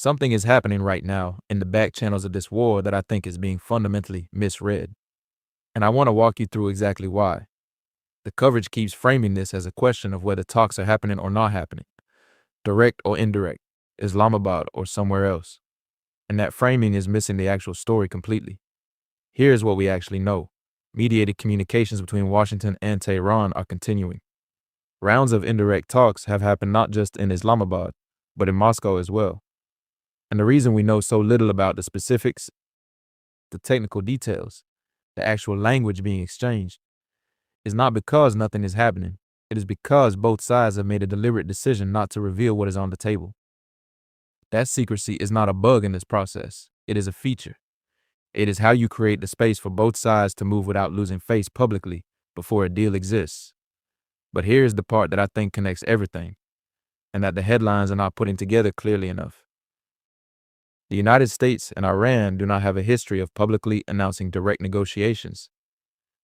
Something is happening right now in the back channels of this war that I think is being fundamentally misread. And I want to walk you through exactly why. The coverage keeps framing this as a question of whether talks are happening or not happening, direct or indirect, Islamabad or somewhere else. And that framing is missing the actual story completely. Here's what we actually know. Mediated communications between Washington and Tehran are continuing. Rounds of indirect talks have happened not just in Islamabad, but in Moscow as well. And the reason we know so little about the specifics, the technical details, the actual language being exchanged, is not because nothing is happening. It is because both sides have made a deliberate decision not to reveal what is on the table. That secrecy is not a bug in this process. It is a feature. It is how you create the space for both sides to move without losing face publicly before a deal exists. But here's the part that I think connects everything, and that the headlines are not putting together clearly enough. The United States and Iran do not have a history of publicly announcing direct negotiations.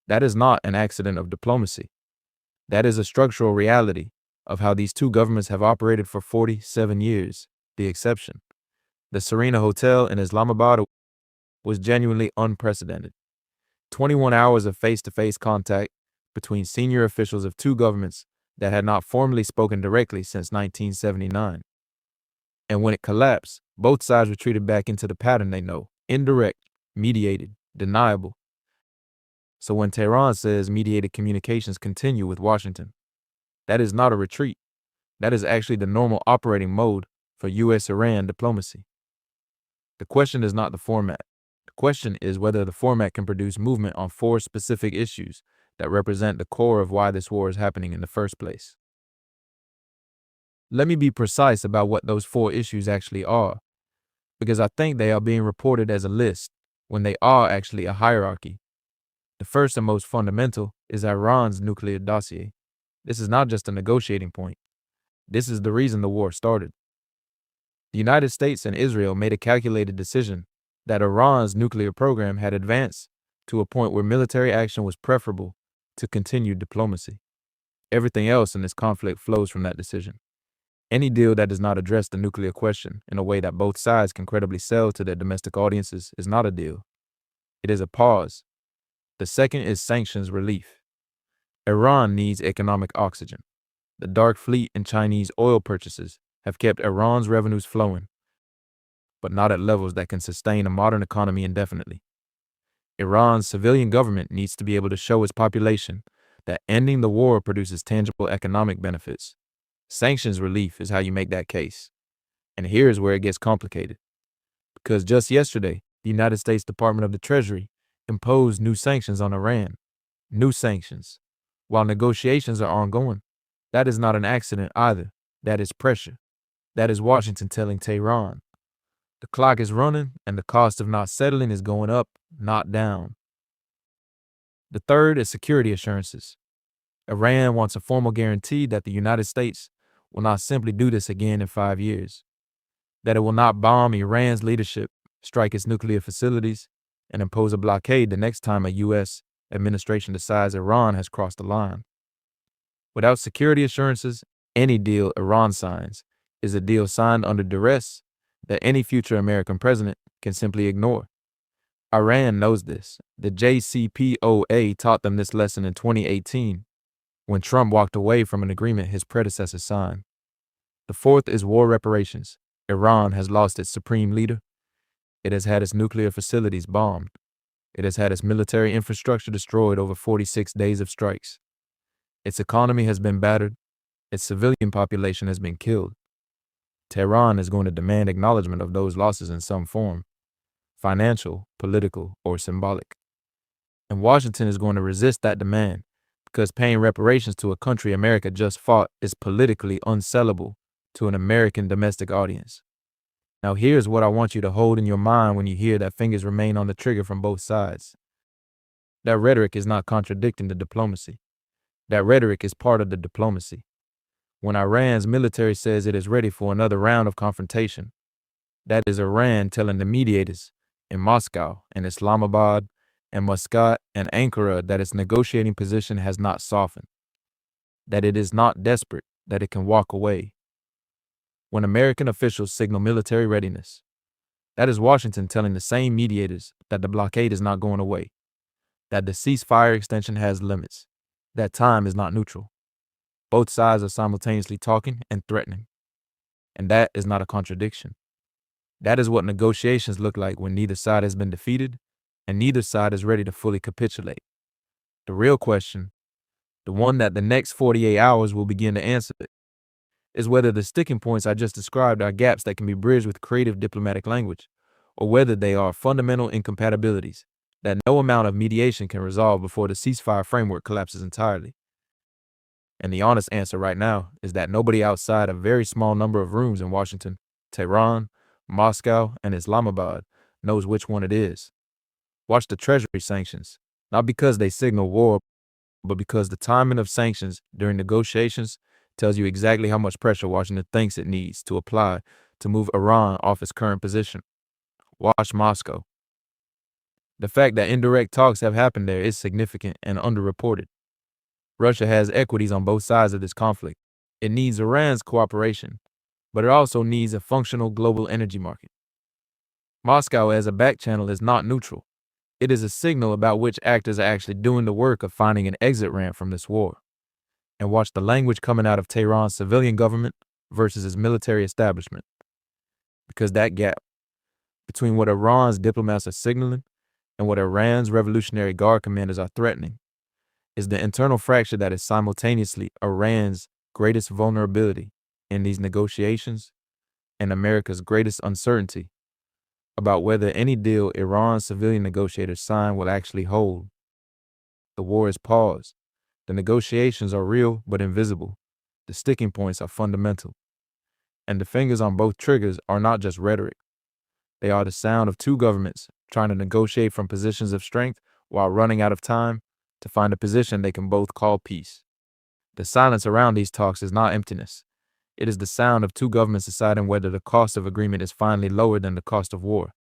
That is not an accident of diplomacy. That is a structural reality of how these two governments have operated for 47 years, the exception. The Serena Hotel in Islamabad was genuinely unprecedented. 21 hours of face-to-face contact between senior officials of two governments that had not formally spoken directly since 1979. And when it collapsed, both sides retreated back into the pattern they know: indirect, mediated, deniable. So when Tehran says mediated communications continue with Washington, that is not a retreat. That is actually the normal operating mode for US-Iran diplomacy. The question is not the format. The question is whether the format can produce movement on four specific issues that represent the core of why this war is happening in the first place. Let me be precise about what those four issues actually are, because I think they are being reported as a list when they are actually a hierarchy. The first and most fundamental is Iran's nuclear dossier. This is not just a negotiating point. This is the reason the war started. The United States and Israel made a calculated decision that Iran's nuclear program had advanced to a point where military action was preferable to continued diplomacy. Everything else in this conflict flows from that decision. Any deal that does not address the nuclear question in a way that both sides can credibly sell to their domestic audiences is not a deal. It is a pause. The second is sanctions relief. Iran needs economic oxygen. The dark fleet and Chinese oil purchases have kept Iran's revenues flowing, but not at levels that can sustain a modern economy indefinitely. Iran's civilian government needs to be able to show its population that ending the war produces tangible economic benefits. Sanctions relief is how you make that case. And here's where it gets complicated. Because just yesterday, the United States Department of the Treasury imposed new sanctions on Iran. New sanctions. While negotiations are ongoing, that is not an accident either. That is pressure. That is Washington telling Tehran, the clock is running and the cost of not settling is going up, not down. The third is security assurances. Iran wants a formal guarantee that the United States will not simply do this again in 5 years, that it will not bomb Iran's leadership, strike its nuclear facilities, and impose a blockade the next time a U.S. administration decides Iran has crossed the line. Without security assurances, any deal Iran signs is a deal signed under duress that any future American president can simply ignore. Iran knows this. The JCPOA taught them this lesson in 2018 when Trump walked away from an agreement his predecessor signed. The fourth is war reparations. Iran has lost its supreme leader. It has had its nuclear facilities bombed. It has had its military infrastructure destroyed over 46 days of strikes. Its economy has been battered. Its civilian population has been killed. Tehran is going to demand acknowledgement of those losses in some form, financial, political, or symbolic. And Washington is going to resist that demand because paying reparations to a country America just fought is politically unsellable to an American domestic audience. Now here's what I want you to hold in your mind when you hear that fingers remain on the trigger from both sides. That rhetoric is not contradicting the diplomacy. That rhetoric is part of the diplomacy. When Iran's military says it is ready for another round of confrontation, that is Iran telling the mediators in Moscow and Islamabad and Muscat and Ankara that its negotiating position has not softened, that it is not desperate, that it can walk away. when American officials signal military readiness. That is Washington telling the same mediators that the blockade is not going away, that the ceasefire extension has limits, that time is not neutral. Both sides are simultaneously talking and threatening, and that is not a contradiction. That is what negotiations look like when neither side has been defeated and neither side is ready to fully capitulate. The real question, the one that the next 48 hours will begin to answer, is whether the sticking points I just described are gaps that can be bridged with creative diplomatic language, or whether they are fundamental incompatibilities that no amount of mediation can resolve before the ceasefire framework collapses entirely. And the honest answer right now is that nobody outside a very small number of rooms in Washington, Tehran, Moscow, and Islamabad knows which one it is. Watch the Treasury sanctions, not because they signal war, but because the timing of sanctions during negotiations tells you exactly how much pressure Washington thinks it needs to apply to move Iran off its current position. Watch Moscow. The fact that indirect talks have happened there is significant and underreported. Russia has equities on both sides of this conflict. It needs Iran's cooperation, but it also needs a functional global energy market. Moscow as a back channel is not neutral. It is a signal about which actors are actually doing the work of finding an exit ramp from this war. And watch the language coming out of Tehran's civilian government versus its military establishment. Because that gap between what Iran's diplomats are signaling and what Iran's Revolutionary Guard commanders are threatening is the internal fracture that is simultaneously Iran's greatest vulnerability in these negotiations and America's greatest uncertainty about whether any deal Iran's civilian negotiators sign will actually hold. The war is paused. The negotiations are real but invisible. The sticking points are fundamental. And the fingers on both triggers are not just rhetoric. They are the sound of two governments trying to negotiate from positions of strength while running out of time to find a position they can both call peace. The silence around these talks is not emptiness. It is the sound of two governments deciding whether the cost of agreement is finally lower than the cost of war.